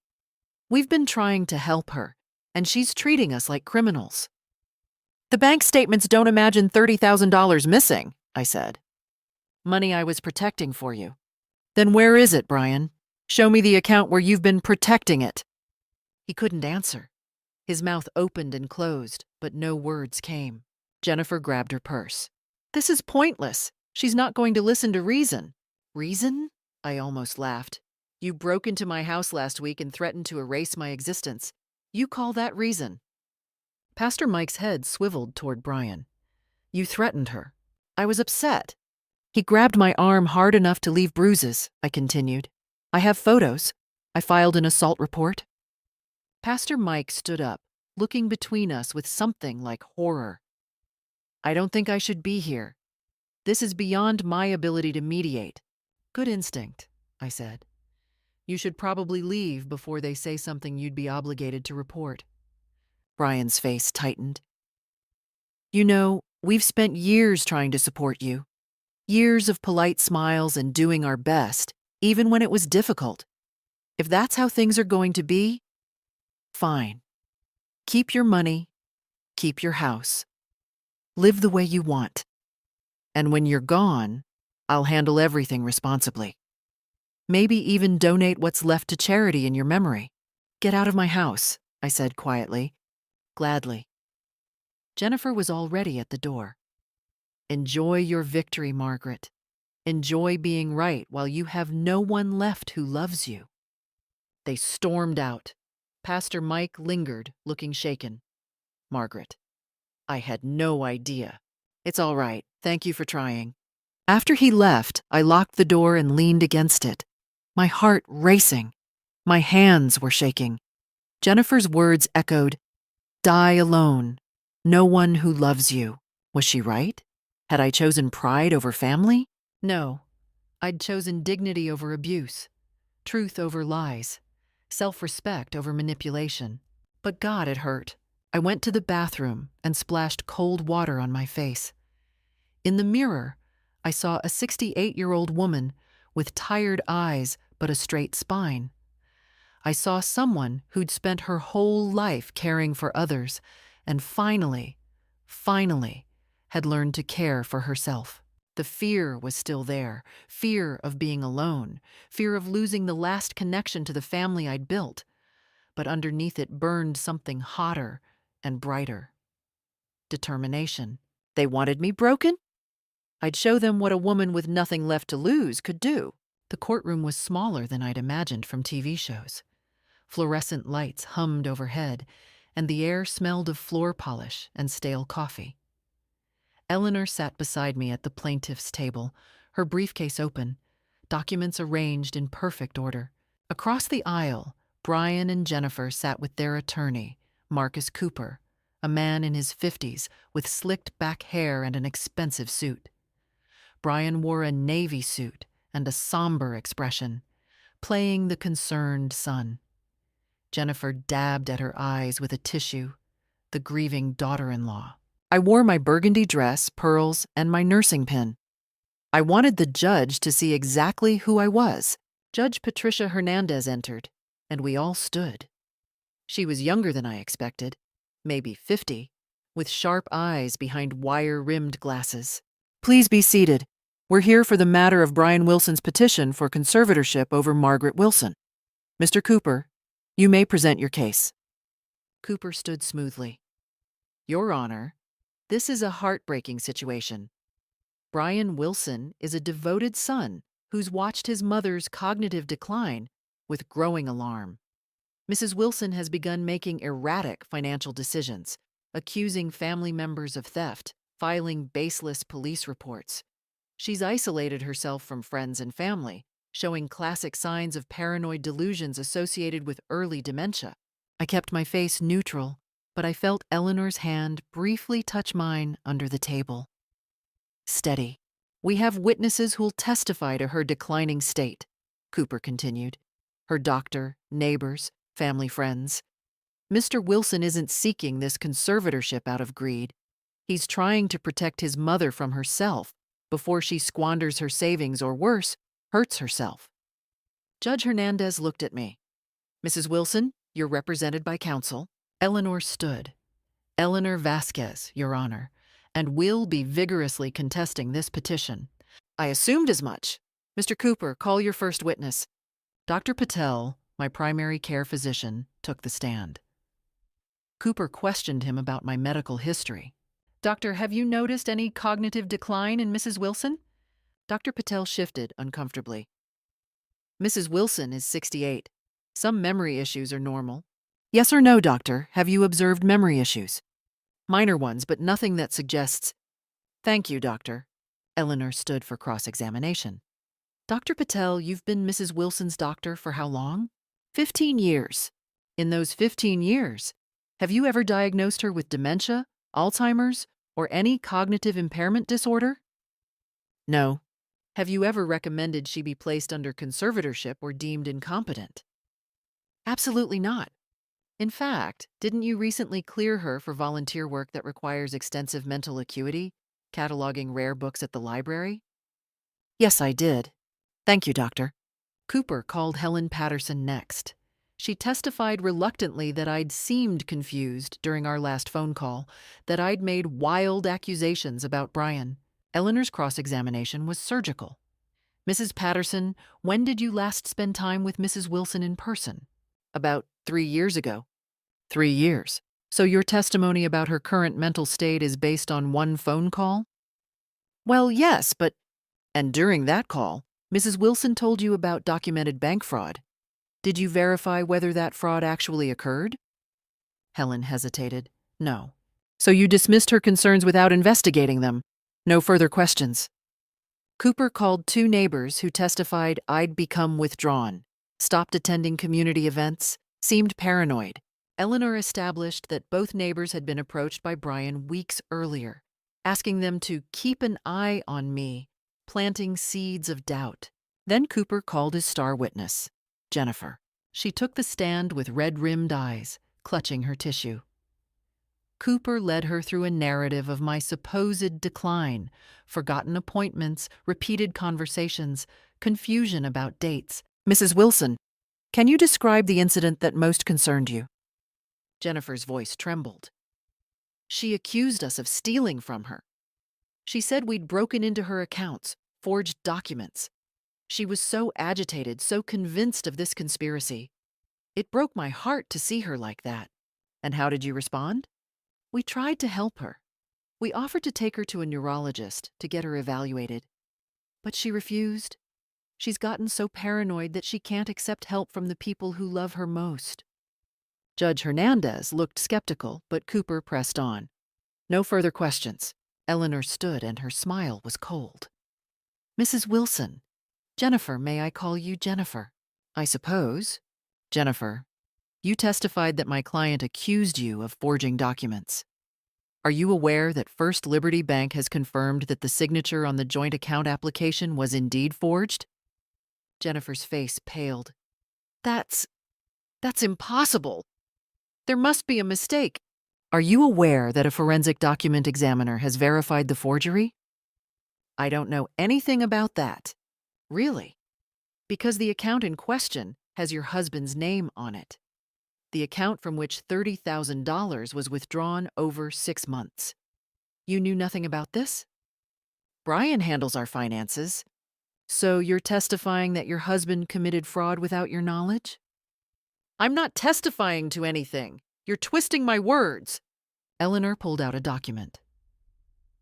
We've been trying to help her, and she's treating us like criminals. The bank statements don't imagine $30,000 missing, I said. Money I was protecting for you. Then where is it, Brian? Show me the account where you've been protecting it. He couldn't answer. His mouth opened and closed, but no words came. Jennifer grabbed her purse. This is pointless. She's not going to listen to reason. Reason? I almost laughed. You broke into my house last week and threatened to erase my existence. You call that reason? Pastor Mike's head swiveled toward Brian. You threatened her. I was upset. He grabbed my arm hard enough to leave bruises, I continued. I have photos. I filed an assault report. Pastor Mike stood up, looking between us with something like horror. I don't think I should be here. This is beyond my ability to mediate. Good instinct, I said. You should probably leave before they say something you'd be obligated to report. Brian's face tightened. You know, we've spent years trying to support you. Years of polite smiles and doing our best, even when it was difficult. If that's how things are going to be, fine. Keep your money, keep your house. Live the way you want. And when you're gone, I'll handle everything responsibly. Maybe even donate what's left to charity in your memory. Get out of my house, I said quietly. Gladly. Jennifer was already at the door. Enjoy your victory, Margaret. Enjoy being right while you have no one left who loves you. They stormed out. Pastor Mike lingered, looking shaken. Margaret. I had no idea. It's all right. Thank you for trying. After he left, I locked the door and leaned against it, my heart racing. My hands were shaking. Jennifer's words echoed, "Die alone. No one who loves you." Was she right? Had I chosen pride over family? No. I'd chosen dignity over abuse, truth over lies, self-respect over manipulation. But God, it hurt. I went to the bathroom and splashed cold water on my face. In the mirror, I saw a 68-year-old woman with tired eyes but a straight spine. I saw someone who'd spent her whole life caring for others and finally, had learned to care for herself. The fear was still there, fear of being alone, fear of losing the last connection to the family I'd built. But underneath it burned something hotter and brighter. Determination. They wanted me broken? I'd show them what a woman with nothing left to lose could do. The courtroom was smaller than I'd imagined from TV shows. Fluorescent lights hummed overhead, and the air smelled of floor polish and stale coffee. Eleanor sat beside me at the plaintiff's table, her briefcase open, documents arranged in perfect order. Across the aisle, Brian and Jennifer sat with their attorney, Marcus Cooper, a man in his 50s with slicked back hair and an expensive suit. Brian wore a navy suit and a somber expression, playing the concerned son. Jennifer dabbed at her eyes with a tissue, the grieving daughter-in-law. I wore my burgundy dress, pearls, and my nursing pin. I wanted the judge to see exactly who I was. Judge Patricia Hernandez entered, and we all stood. She was younger than I expected, maybe 50, with sharp eyes behind wire-rimmed glasses. "Please be seated. We're here for the matter of Brian Wilson's petition for conservatorship over Margaret Wilson. Mr. Cooper, you may present your case." Cooper stood smoothly. "Your Honor, this is a heartbreaking situation. Brian Wilson is a devoted son who's watched his mother's cognitive decline with growing alarm. Mrs. Wilson has begun making erratic financial decisions, accusing family members of theft, filing baseless police reports. She's isolated herself from friends and family, showing classic signs of paranoid delusions associated with early dementia." I kept my face neutral, but I felt Eleanor's hand briefly touch mine under the table. "Steady. We have witnesses who'll testify to her declining state," Cooper continued. "Her doctor, neighbors, family friends. Mr. Wilson isn't seeking this conservatorship out of greed. He's trying to protect his mother from herself before she squanders her savings or worse, hurts herself." Judge Hernandez looked at me. "Mrs. Wilson, you're represented by counsel." Eleanor stood. "Eleanor Vasquez, Your Honor, and will be vigorously contesting this petition." "I assumed as much. Mr. Cooper, call your first witness." Dr. Patel, my primary care physician, took the stand. Cooper questioned him about my medical history. "Doctor, have you noticed any cognitive decline in Mrs. Wilson?" Dr. Patel shifted uncomfortably. "Mrs. Wilson is 68. Some memory issues are normal." "Yes or no, doctor, have you observed memory issues?" "Minor ones, but nothing that suggests—" "Thank you, doctor." Eleanor stood for cross-examination. "Dr. Patel, you've been Mrs. Wilson's doctor for how long?" 15 years. In those 15 years, have you ever diagnosed her with dementia, Alzheimer's, or any cognitive impairment disorder?" "No." "Have you ever recommended she be placed under conservatorship or deemed incompetent?" "Absolutely not." "In fact, didn't you recently clear her for volunteer work that requires extensive mental acuity, cataloging rare books at the library?" "Yes, I did. Thank you, doctor." Cooper called Helen Patterson next. She testified reluctantly that I'd seemed confused during our last phone call, that I'd made wild accusations about Brian. Eleanor's cross-examination was surgical. "Mrs. Patterson, when did you last spend time with Mrs. Wilson in person?" "About 3 years ago." 3 years. So your testimony about her current mental state is based on one phone call? "Well, yes, but—" "And during that call, Mrs. Wilson told you about documented bank fraud. Did you verify whether that fraud actually occurred?" Helen hesitated. "No." "So you dismissed her concerns without investigating them? No further questions?" Cooper called 2 neighbors who testified I'd become withdrawn. stopped attending community events, seemed paranoid. Eleanor established that both neighbors had been approached by Brian weeks earlier, asking them to keep an eye on me, planting seeds of doubt. Then Cooper called his star witness, Jennifer. She took the stand with red-rimmed eyes, clutching her tissue. Cooper led her through a narrative of my supposed decline, forgotten appointments, repeated conversations, confusion about dates. Mrs. Wilson, can you describe the incident that most concerned you? Jennifer's voice trembled. She accused us of stealing from her. She said we'd broken into her accounts, forged documents. She was so agitated, so convinced of this conspiracy. It broke my heart to see her like that. And how did you respond? We tried to help her. We offered to take her to a neurologist to get her evaluated. But she refused. She's gotten so paranoid that she can't accept help from the people who love her most. Judge Hernandez looked skeptical, but Cooper pressed on. No further questions. Eleanor stood and her smile was cold. Mrs. Wilson, Jennifer, may I call you Jennifer? I suppose. Jennifer, you testified that my client accused you of forging documents. Are you aware that First Liberty Bank has confirmed that the signature on the joint account application was indeed forged? Jennifer's face paled. That's impossible. There must be a mistake. Are you aware that a forensic document examiner has verified the forgery? I don't know anything about that. Really? Because the account in question has your husband's name on it. The account from which $30,000 was withdrawn over 6 months. You knew nothing about this? Brian handles our finances. So you're testifying that your husband committed fraud without your knowledge? I'm not testifying to anything. You're twisting my words. Eleanor pulled out a document.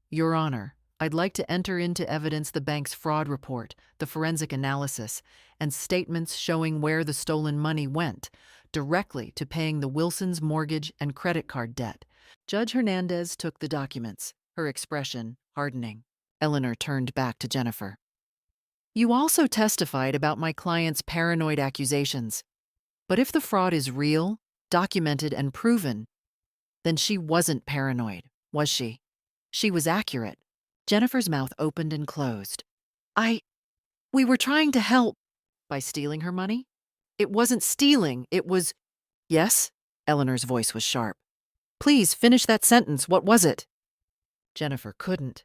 Your Honor, I'd like to enter into evidence the bank's fraud report, the forensic analysis, and statements showing where the stolen money went, directly to paying the Wilsons' mortgage and credit card debt. Judge Hernandez took the documents, her expression hardening. Eleanor turned back to Jennifer. You also testified about my client's paranoid accusations. But if the fraud is real, documented, and proven, then she wasn't paranoid, was she? She was accurate. Jennifer's mouth opened and closed. We were trying to help. By stealing her money? It wasn't stealing, it was… Yes? Eleanor's voice was sharp. Please finish that sentence, what was it? Jennifer couldn't.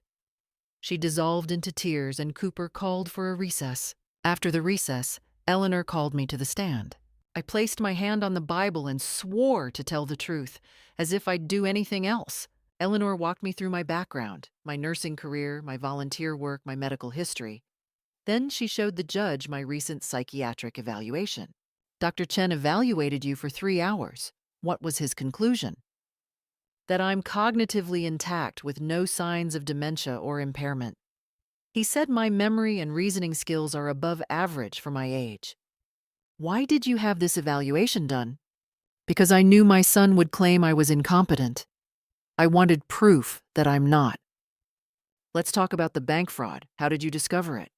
She dissolved into tears and Cooper called for a recess. After the recess, Eleanor called me to the stand. I placed my hand on the Bible and swore to tell the truth, as if I'd do anything else. Eleanor walked me through my background, my nursing career, my volunteer work, my medical history. Then she showed the judge my recent psychiatric evaluation. Dr. Chen evaluated you for 3 hours. What was his conclusion? That I'm cognitively intact with no signs of dementia or impairment. He said my memory and reasoning skills are above average for my age. Why did you have this evaluation done? Because I knew my son would claim I was incompetent. I wanted proof that I'm not. Let's talk about the bank fraud. How did you discover it?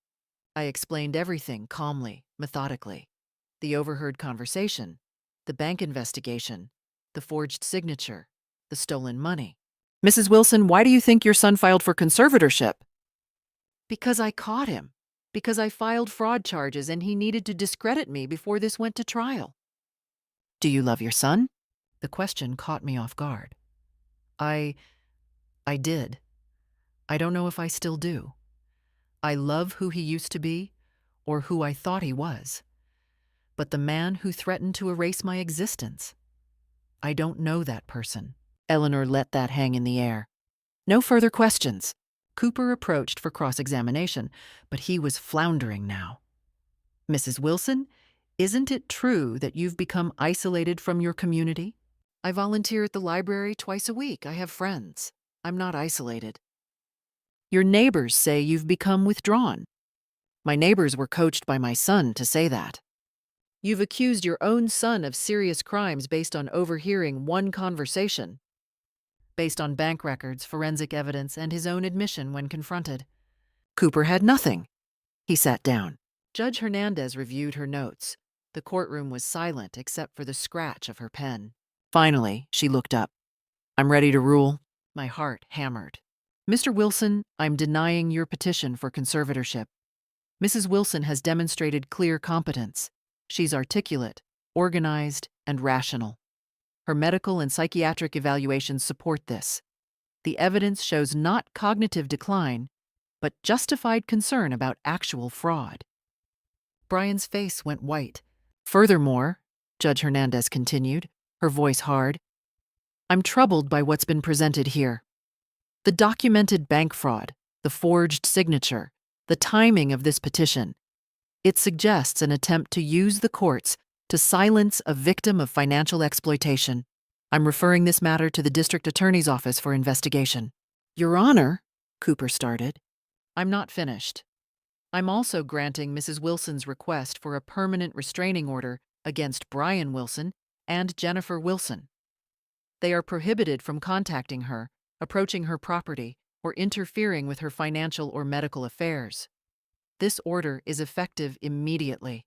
I explained everything calmly, methodically. The overheard conversation, the bank investigation, the forged signature, the stolen money. Mrs. Wilson, why do you think your son filed for conservatorship? Because I caught him. Because I filed fraud charges and he needed to discredit me before this went to trial. Do you love your son? The question caught me off guard. I did. I don't know if I still do. I love who he used to be, or who I thought he was. But the man who threatened to erase my existence, I don't know that person. Eleanor let that hang in the air. No further questions. Cooper approached for cross-examination, but he was floundering now. Mrs. Wilson, isn't it true that you've become isolated from your community? I volunteer at the library twice a week. I have friends. I'm not isolated. Your neighbors say you've become withdrawn. My neighbors were coached by my son to say that. You've accused your own son of serious crimes based on overhearing one conversation, based on bank records, forensic evidence, and his own admission when confronted. Cooper had nothing. He sat down. Judge Hernandez reviewed her notes. The courtroom was silent except for the scratch of her pen. Finally, she looked up. "I'm ready to rule." My heart hammered. "Mr. Wilson, I'm denying your petition for conservatorship. Mrs. Wilson has demonstrated clear competence. She's articulate, organized, and rational. Her medical and psychiatric evaluations support this. The evidence shows not cognitive decline, but justified concern about actual fraud." Brian's face went white. "Furthermore," Judge Hernandez continued, her voice hard, "I'm troubled by what's been presented here. The documented bank fraud, the forged signature, the timing of this petition. It suggests an attempt to use the courts to silence a victim of financial exploitation. I'm referring this matter to the district attorney's office for investigation." "Your Honor," Cooper started. "I'm not finished. I'm also granting Mrs. Wilson's request for a permanent restraining order against Brian Wilson and Jennifer Wilson. They are prohibited from contacting her, approaching her property, or interfering with her financial or medical affairs. This order is effective immediately."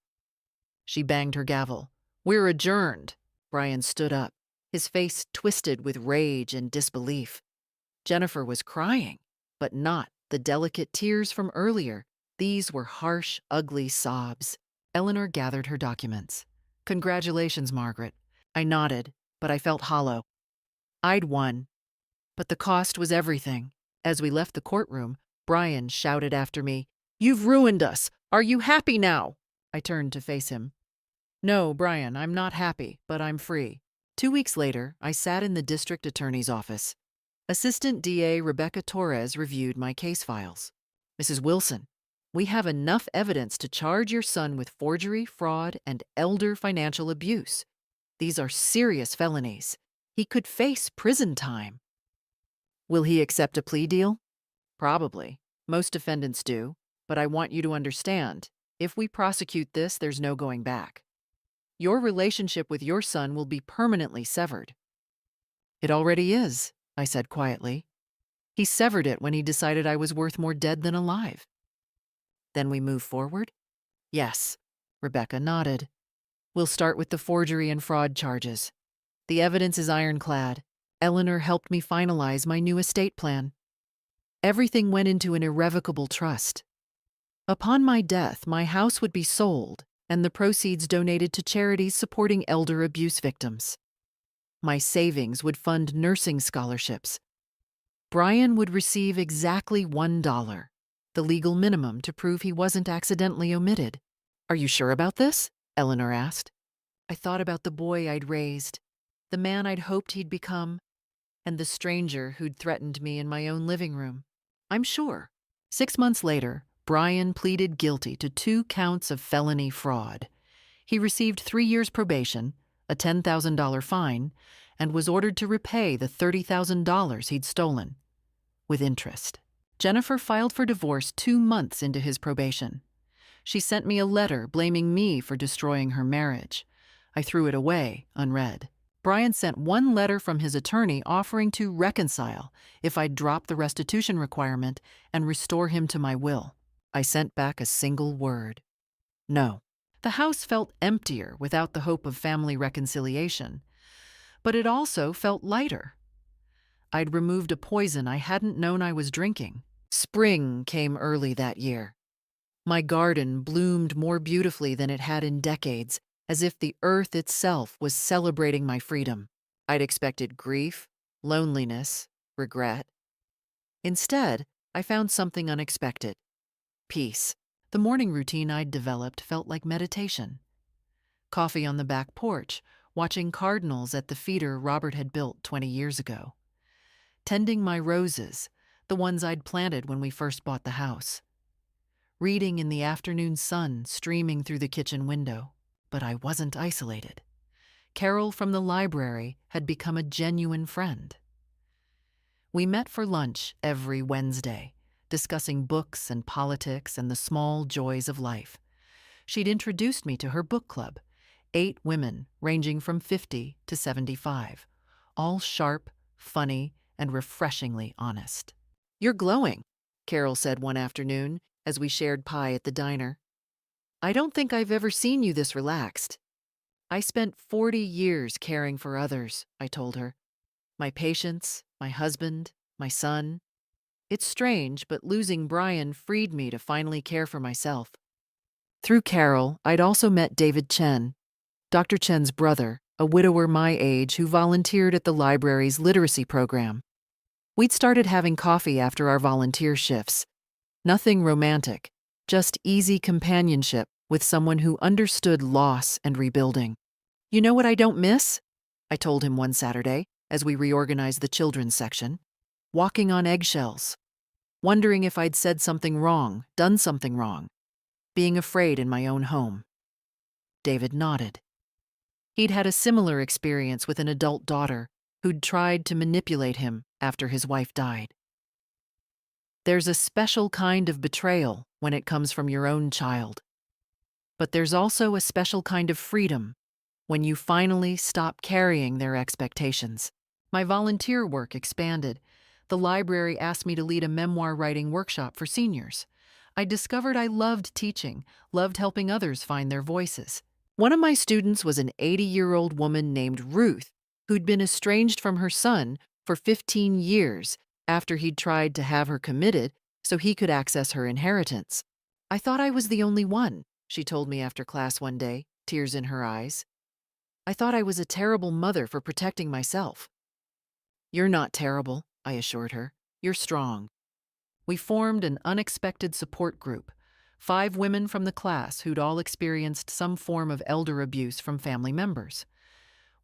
She banged her gavel. "We're adjourned." Brian stood up, his face twisted with rage and disbelief. Jennifer was crying, but not the delicate tears from earlier. These were harsh, ugly sobs. Eleanor gathered her documents. "Congratulations, Margaret." I nodded, but I felt hollow. I'd won. But the cost was everything. As we left the courtroom, Brian shouted after me, "You've ruined us. Are you happy now?" I turned to face him. "No, Brian, I'm not happy, but I'm free." 2 weeks later, I sat in the district attorney's office. Assistant DA Rebecca Torres reviewed my case files. "Mrs. Wilson, we have enough evidence to charge your son with forgery, fraud, and elder financial abuse. These are serious felonies. He could face prison time." "Will he accept a plea deal?" "Probably. Most defendants do. But I want you to understand, if we prosecute this, there's no going back. Your relationship with your son will be permanently severed." "It already is," I said quietly. "He severed it when he decided I was worth more dead than alive." "Then we move forward?" "Yes." Rebecca nodded. "We'll start with the forgery and fraud charges. The evidence is ironclad. Eleanor helped me finalize my new estate plan. Everything went into an irrevocable trust. Upon my death, my house would be sold and the proceeds donated to charities supporting elder abuse victims. My savings would fund nursing scholarships. Brian would receive exactly $1, the legal minimum to prove he wasn't accidentally omitted. "Are you sure about this?" Eleanor asked. I thought about the boy I'd raised, the man I'd hoped he'd become, and the stranger who'd threatened me in my own living room. "I'm sure." 6 months later, Brian pleaded guilty to 2 counts of felony fraud. He received 3 years probation, a $10,000 fine, and was ordered to repay the $30,000 he'd stolen, with interest. Jennifer filed for divorce 2 months into his probation. She sent me a letter blaming me for destroying her marriage. I threw it away, unread. Brian sent 1 letter from his attorney offering to reconcile if I'd drop the restitution requirement and restore him to my will. I sent back a single word: no. The house felt emptier without the hope of family reconciliation, but it also felt lighter. I'd removed a poison I hadn't known I was drinking. Spring came early that year. My garden bloomed more beautifully than it had in decades, as if the earth itself was celebrating my freedom. I'd expected grief, loneliness, regret. Instead, I found something unexpected: peace. The morning routine I'd developed felt like meditation. Coffee on the back porch, watching cardinals at the feeder Robert had built 20 years ago. Tending my roses, the ones I'd planted when we first bought the house. Reading in the afternoon sun streaming through the kitchen window. But I wasn't isolated. Carol from the library had become a genuine friend. We met for lunch every Wednesday, discussing books and politics and the small joys of life. She'd introduced me to her book club, 8 women ranging from 50 to 75, all sharp, funny, and refreshingly honest. "You're glowing," Carol said one afternoon as we shared pie at the diner. I don't think I've ever seen you this relaxed. I spent 40 years caring for others, I told her. My patients, my husband, my son. It's strange, but losing Brian freed me to finally care for myself. Through Carol, I'd also met David Chen, Dr. Chen's brother, a widower my age who volunteered at the library's literacy program. We'd started having coffee after our volunteer shifts. Nothing romantic, just easy companionship with someone who understood loss and rebuilding. You know what I don't miss? I told him one Saturday as we reorganized the children's section. Walking on eggshells. Wondering if I'd said something wrong, done something wrong. Being afraid in my own home. David nodded. He'd had a similar experience with an adult daughter who'd tried to manipulate him after his wife died. There's a special kind of betrayal when it comes from your own child. But there's also a special kind of freedom when you finally stop carrying their expectations. My volunteer work expanded. The library asked me to lead a memoir writing workshop for seniors. I discovered I loved teaching, loved helping others find their voices. One of my students was an 80-year-old woman named Ruth, who'd been estranged from her son for 15 years after he'd tried to have her committed so he could access her inheritance. I thought I was the only one, she told me after class one day, tears in her eyes. I thought I was a terrible mother for protecting myself. You're not terrible, I assured her. You're strong. We formed an unexpected support group, 5 women from the class who'd all experienced some form of elder abuse from family members.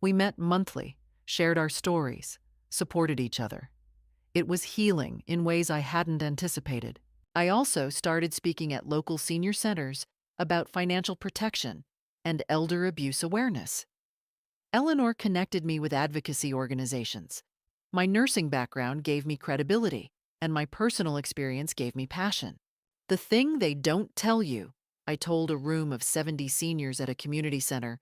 We met monthly, shared our stories, supported each other. It was healing in ways I hadn't anticipated. I also started speaking at local senior centers about financial protection and elder abuse awareness. Eleanor connected me with advocacy organizations. My nursing background gave me credibility, and my personal experience gave me passion. The thing they don't tell you, I told a room of 70 seniors at a community center,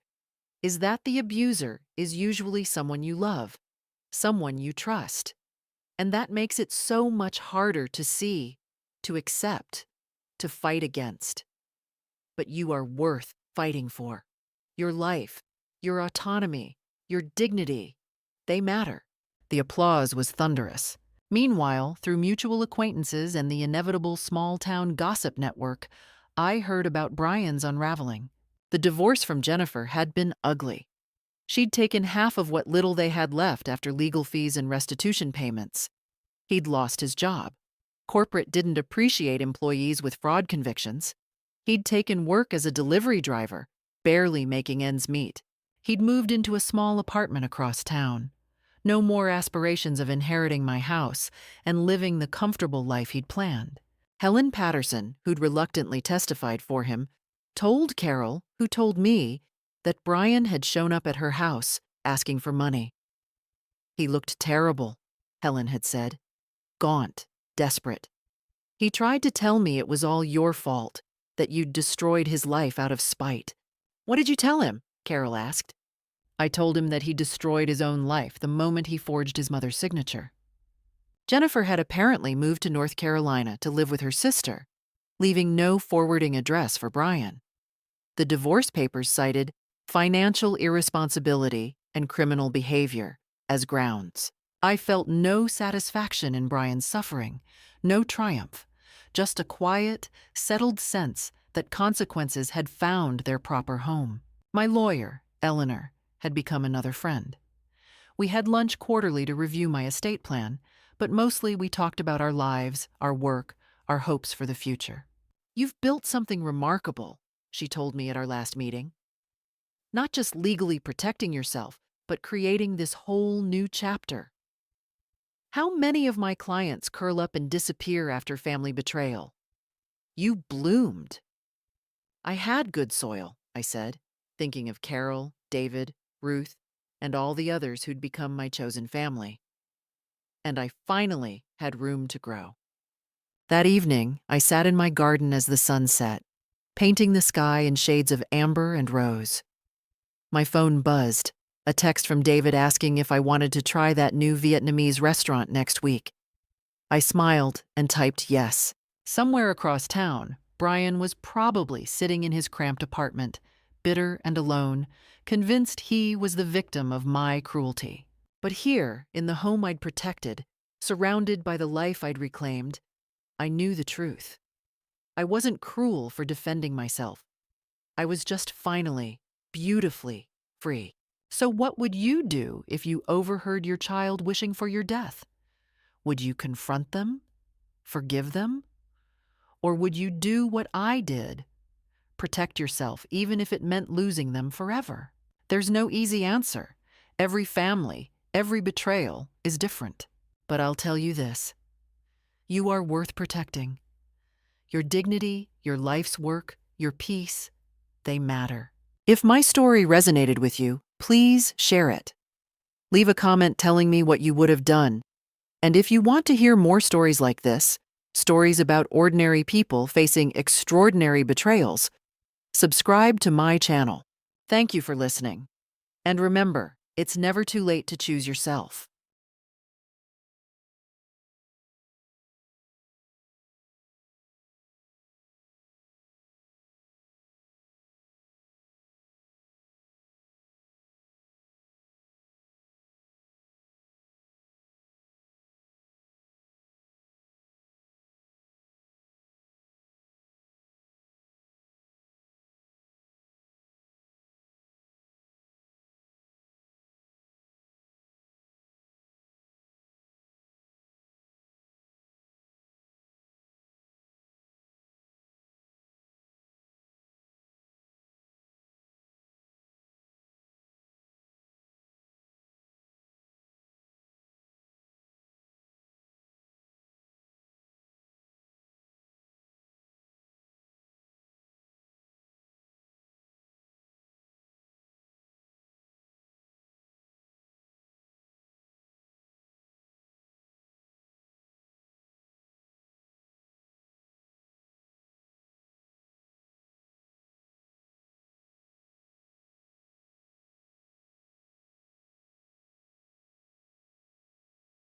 is that the abuser is usually someone you love, someone you trust. And that makes it so much harder to see, to accept, to fight against. But you are worth fighting for. Your life, your autonomy, your dignity, they matter. The applause was thunderous. Meanwhile, through mutual acquaintances and the inevitable small-town gossip network, I heard about Brian's unraveling. The divorce from Jennifer had been ugly. She'd taken half of what little they had left after legal fees and restitution payments. He'd lost his job. Corporate didn't appreciate employees with fraud convictions. He'd taken work as a delivery driver, barely making ends meet. He'd moved into a small apartment across town. No more aspirations of inheriting my house and living the comfortable life he'd planned. Helen Patterson, who'd reluctantly testified for him, told Carol, who told me, that Brian had shown up at her house asking for money. He looked terrible, Helen had said. Gaunt, desperate. He tried to tell me it was all your fault, that you'd destroyed his life out of spite. What did you tell him? Carol asked. I told him that he destroyed his own life the moment he forged his mother's signature. Jennifer had apparently moved to North Carolina to live with her sister, leaving no forwarding address for Brian. The divorce papers cited financial irresponsibility and criminal behavior as grounds. I felt no satisfaction in Brian's suffering, no triumph, just a quiet, settled sense that consequences had found their proper home. My lawyer, Eleanor, had become another friend. We had lunch quarterly to review my estate plan, but mostly we talked about our lives, our work, our hopes for the future. You've built something remarkable, she told me at our last meeting. Not just legally protecting yourself, but creating this whole new chapter. How many of my clients curl up and disappear after family betrayal? You bloomed. I had good soil, I said, thinking of Carol, David, Ruth, and all the others who'd become my chosen family. And I finally had room to grow. That evening, I sat in my garden as the sun set, painting the sky in shades of amber and rose. My phone buzzed, a text from David asking if I wanted to try that new Vietnamese restaurant next week. I smiled and typed yes. Somewhere across town, Brian was probably sitting in his cramped apartment, bitter and alone, convinced he was the victim of my cruelty. But here, in the home I'd protected, surrounded by the life I'd reclaimed, I knew the truth. I wasn't cruel for defending myself. I was just finally, beautifully free. So what would you do if you overheard your child wishing for your death? Would you confront them? Forgive them? Or would you do what I did? Protect yourself, even if it meant losing them forever? There's no easy answer. Every family, every betrayal is different. But I'll tell you this: you are worth protecting. Your dignity, your life's work, your peace, they matter. If my story resonated with you, please share it. Leave a comment telling me what you would have done. And if you want to hear more stories like this, stories about ordinary people facing extraordinary betrayals, subscribe to my channel. Thank you for listening. And remember, it's never too late to choose yourself.